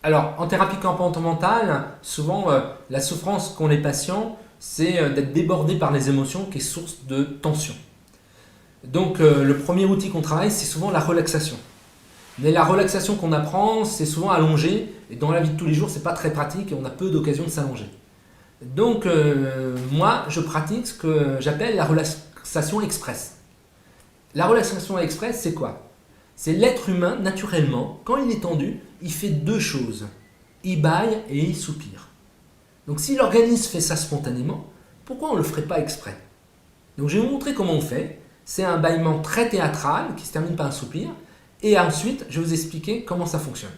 Alors, en thérapie comportementale, souvent, la souffrance qu'ont les patients, c'est d'être débordés par les émotions qui est source de tension. Donc, le premier outil qu'on travaille, c'est souvent la relaxation. Mais la relaxation qu'on apprend, c'est souvent allongé, et dans la vie de tous les jours, c'est pas très pratique et on a peu d'occasions de s'allonger. Donc, moi, je pratique ce que j'appelle la relaxation express. La relaxation express, c'est quoi? C'est l'être humain, naturellement, quand il est tendu, il fait deux choses. Il bâille et il soupire. Donc si l'organisme fait ça spontanément, pourquoi on ne le ferait pas exprès? Donc je vais vous montrer comment on fait. C'est un bâillement très théâtral qui se termine par un soupir. Et ensuite, je vais vous expliquer comment ça fonctionne.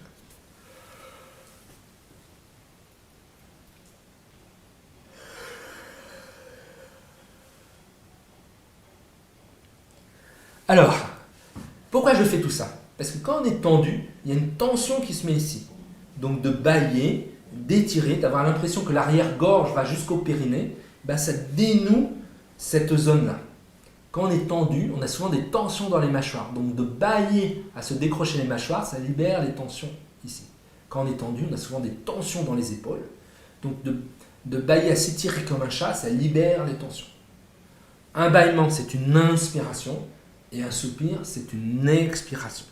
Alors, pourquoi je fais tout ça? Parce que quand on est tendu, il y a une tension qui se met ici. Donc de bâiller, d'étirer, d'avoir l'impression que l'arrière-gorge va jusqu'au périnée, ben ça dénoue cette zone-là. Quand on est tendu, on a souvent des tensions dans les mâchoires. Donc de bâiller à se décrocher les mâchoires, ça libère les tensions ici. Quand on est tendu, on a souvent des tensions dans les épaules. Donc de bâiller à s'étirer comme un chat, ça libère les tensions. Un bâillement, c'est une inspiration. Et un soupir, c'est une expiration.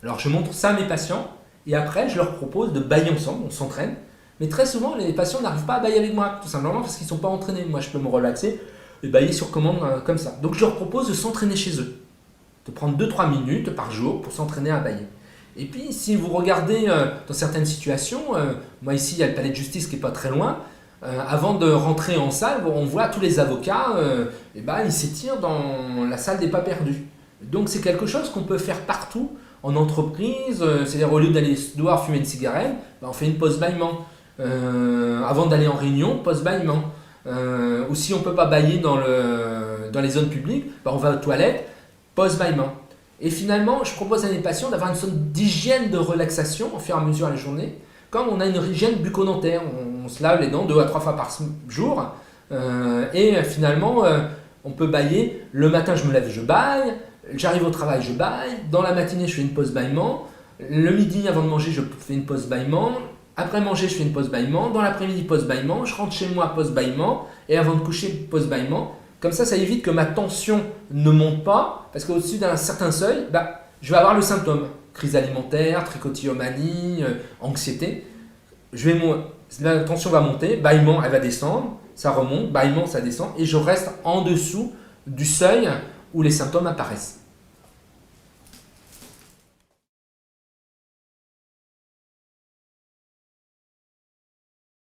Alors je montre ça à mes patients et après je leur propose de bâiller ensemble, on s'entraîne. Mais très souvent les patients n'arrivent pas à bâiller avec moi, tout simplement parce qu'ils ne sont pas entraînés. Moi je peux me relaxer et bâiller sur commande comme ça. Donc je leur propose de s'entraîner chez eux, de prendre 2-3 minutes par jour pour s'entraîner à bâiller. Et puis si vous regardez dans certaines situations, moi ici il y a le palais de justice qui n'est pas très loin, avant de rentrer en salle, on voit tous les avocats, ils s'étirent dans la salle des pas perdus. Donc c'est quelque chose qu'on peut faire partout en entreprise, c'est-à-dire au lieu d'aller dehors fumer une cigarette, on fait une pause bâillement. Avant d'aller en réunion, pause bâillement. Ou si on ne peut pas bâiller dans les zones publiques, on va aux toilettes, pause bâillement. Et finalement, je propose à mes patients d'avoir une sorte d'hygiène de relaxation au fur et à mesure de la journée, comme on a une hygiène bucco-dentaire. On se lave les dents 2 à 3 fois par jour et finalement on peut bâiller. Le matin je me lève, je bâille, j'arrive au travail, je bâille, dans la matinée je fais une pause bâillement, le midi avant de manger je fais une pause bâillement, après manger je fais une pause bâillement, dans l'après-midi pause bâillement, je rentre chez moi pause bâillement et avant de coucher pause bâillement. Comme ça évite que ma tension ne monte pas parce qu'au-dessus d'un certain seuil, je vais avoir le symptôme. Crise alimentaire, trichotillomanie, anxiété. La tension va monter, bâillement, elle va descendre, ça remonte, bâillement, ça descend, et je reste en dessous du seuil où les symptômes apparaissent.